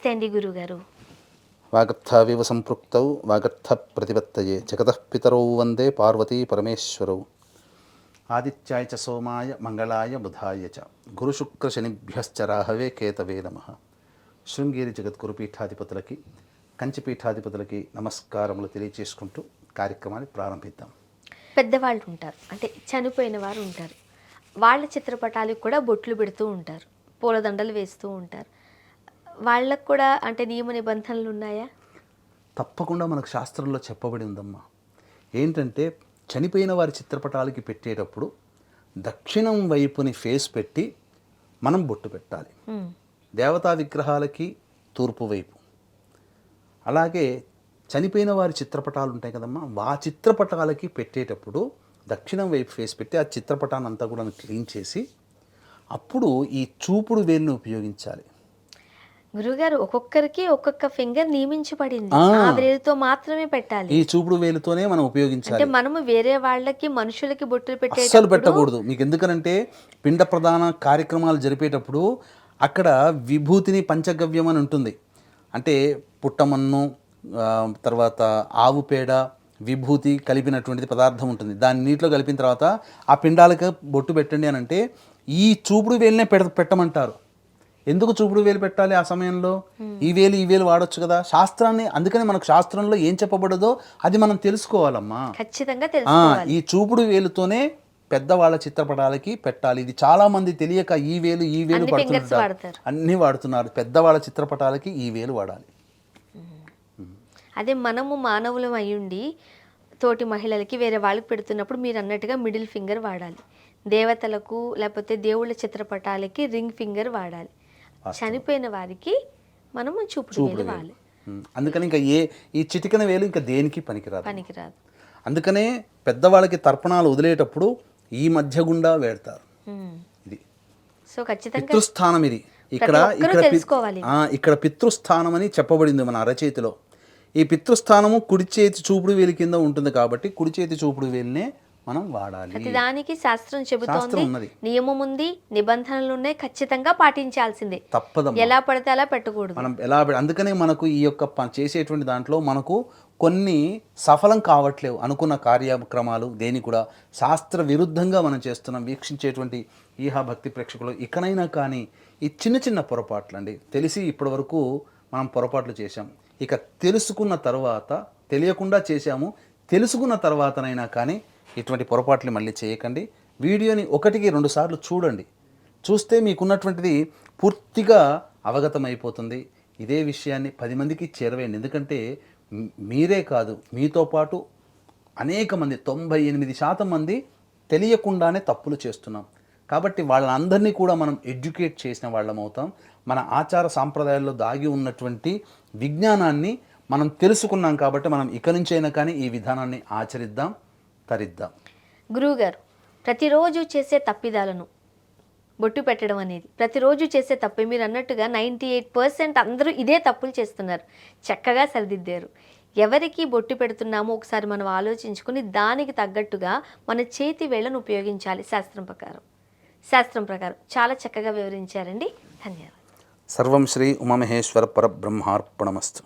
నమస్తే అండి గురుగారు. వాగర్థావివ సంపృక్తౌ వాగర్థ ప్రతిపత్తయే జగతః పితరౌ వందే పార్వతీ పరమేశ్వరౌ. ఆదిత్యాయ చ సోమాయ మంగళాయ బుధాయ చ గురుశుక్రశనిభ్యశ్చ రాహవే కేతవే నమః. శృంగేరి జగద్గురు పీఠాధిపతులకి, కంచి పీఠాధిపతులకి నమస్కారములు తెలియచేసుకుంటూ కార్యక్రమాన్ని ప్రారంభిద్దాం. పెద్దవాళ్ళు ఉంటారు, అంటే చనిపోయిన వారు ఉంటారు. వాళ్ళ చిత్రపటాలకు కూడా బొట్లు పెడుతూ ఉంటారు, పూలదండలు వేస్తూ ఉంటారు. వాళ్ళకు కూడా అంటే నియమ నిబంధనలు ఉన్నాయా? తప్పకుండా మనకు శాస్త్రంలో చెప్పబడి ఉందమ్మా. ఏంటంటే చనిపోయిన వారి చిత్రపటాలకి పెట్టేటప్పుడు దక్షిణం వైపుని ఫేస్ పెట్టి మనం బొట్టు పెట్టాలి. దేవతా విగ్రహాలకి తూర్పు వైపు. అలాగే చనిపోయిన వారి చిత్రపటాలు ఉంటాయి కదమ్మా, ఆ చిత్రపటాలకి పెట్టేటప్పుడు దక్షిణం వైపు ఫేస్ పెట్టి ఆ చిత్రపటాన్ని అంతా కూడా క్లీన్ చేసి అప్పుడు ఈ చూపుడు వేలును ఉపయోగించాలి. గురుగారు, ఒక్కొక్కరికి ఒక్కొక్క ఫింగర్ నియమించబడింది, ఆ వేలుతో మాత్రమే పెట్టాలి. ఈ చూపుడు వేలుతోనే మనం ఉపయోగించాలి. అంటే మనము వేరే వాళ్ళకి, మనుషులకి బొట్టులు అస్సలు పెట్టకూడదు. మీకు ఎందుకనంటే పిండ ప్రధాన కార్యక్రమాలు జరిపేటప్పుడు అక్కడ విభూతిని పంచగవ్యం అని ఉంటుంది. అంటే పుట్టమన్ను, తర్వాత ఆవు పేడ, విభూతి కలిపినటువంటిది పదార్థం ఉంటుంది. దాన్ని నీటిలో కలిపిన తర్వాత ఆ పిండాలకు బొట్టు పెట్టండి అని అంటే ఈ చూపుడు వేలునే పెట్టమంటారు. ఎందుకు చూపుడు వేలు పెట్టాలి ఆ సమయంలో? ఈ వేలు వాడొచ్చు కదా. శాస్త్రాన్ని, అందుకని మనకు శాస్త్రంలో ఏం చెప్పబడదో అది మనం తెలుసుకోవాలమ్మా. ఖచ్చితంగా ఈ చూపుడు వేలుతోనే పెద్దవాళ్ళ చిత్రపటాలకి పెట్టాలి. ఇది చాలా మంది తెలియక ఈ వేలు పడుతున్నారు, అన్నీ వాడుతున్నారు. పెద్దవాళ్ళ చిత్రపటాలకి ఈ వేలు వాడాలి. అదే మనము మానవులం అయ్యుండి తోటి మహిళలకి వేరే వాళ్ళకి పెడుతున్నప్పుడు మీరు అన్నట్టుగా మిడిల్ ఫింగర్ వాడాలి. దేవతలకు లేకపోతే దేవుళ్ళ చిత్రపటాలకి రింగ్ ఫింగర్ వాడాలి. చనిపోయిన వారికి మనము చూపుడు వేలు వాడాలి. అందుకని ఇంకా ఈ చిటికన వేలు ఇంకా దేనికి పనికిరాదు. అందుకనే పెద్దవాళ్ళకి తర్పణాలు వదిలేటప్పుడు ఈ మధ్య గుండా వేడతారు. ఇది సో ఖచ్చితంగా పితృస్థానం. ఇది ఇక్కడ పితృస్థానం అని చెప్పబడింది మన అరచేతిలో. ఈ పితృస్థానము కుడి చేతి చూపుడు వేలు కింద ఉంటుంది కాబట్టి కుడి చేతి చూపుడు వేలునే మనం వాడాలి. దానికి శాస్త్రం చెబుతోంది, నియమం ఉంది, నిబంధనలు ఉన్నాయి, ఖచ్చితంగా పాటించాల్సిందే, తప్పదు. ఎలా పడితే అలా పెట్టకూడదు మనం. అందుకనే మనకు ఈ యొక్క చేసేటువంటి దాంట్లో మనకు కొన్ని సఫలం కావట్లేవు. అనుకున్న కార్యక్రమాలు దేని కూడా శాస్త్ర విరుద్ధంగా మనం చేస్తున్నాం. వీక్షించేటువంటి ఈహా భక్తి ప్రేక్షకులు ఇకనైనా కానీ ఈ చిన్న చిన్న పొరపాట్లు అండి, తెలిసి ఇప్పటి వరకు మనం పొరపాట్లు చేశాం. ఇక తెలుసుకున్న తర్వాత, తెలియకుండా చేశాము, తెలుసుకున్న తర్వాతనైనా కానీ ఇటువంటి పొరపాట్లు మళ్ళీ చేయకండి. వీడియోని 1-2 సార్లు చూడండి. చూస్తే మీకున్నటువంటిది పూర్తిగా అవగతమైపోతుంది. ఇదే విషయాన్ని 10 మందికి చేరవేయండి. ఎందుకంటే మీరే కాదు, మీతో పాటు అనేక మంది, 98% మంది తెలియకుండానే తప్పులు చేస్తున్నాం. కాబట్టి వాళ్ళందరినీ కూడా మనం ఎడ్యుకేట్ చేసిన వాళ్ళం అవుతాం. మన ఆచార సాంప్రదాయాల్లో దాగి ఉన్నటువంటి విజ్ఞానాన్ని మనం తెలుసుకున్నాం. కాబట్టి మనం ఇక నుంచైనా కానీ ఈ విధానాన్ని ఆచరిద్దాం, తరిద్దాం. గురువుగారు, ప్రతిరోజు చేసే తప్పిదాలను బొట్టు పెట్టడం అనేది ప్రతిరోజు చేసే తప్పే. మీరు అన్నట్టుగా 98% అందరూ ఇదే తప్పులు చేస్తున్నారు. చక్కగా సరిదిద్దారు. ఎవరికి బొట్టు పెడుతున్నామో ఒకసారి మనం ఆలోచించుకుని దానికి తగ్గట్టుగా మన చేతి వేళ్లను ఉపయోగించాలి శాస్త్రం ప్రకారం. చాలా చక్కగా వివరించారండి. ధన్యవాదాలు. సర్వం శ్రీ ఉమామహేశ్వర పరబ్రహ్మార్పణమస్తు.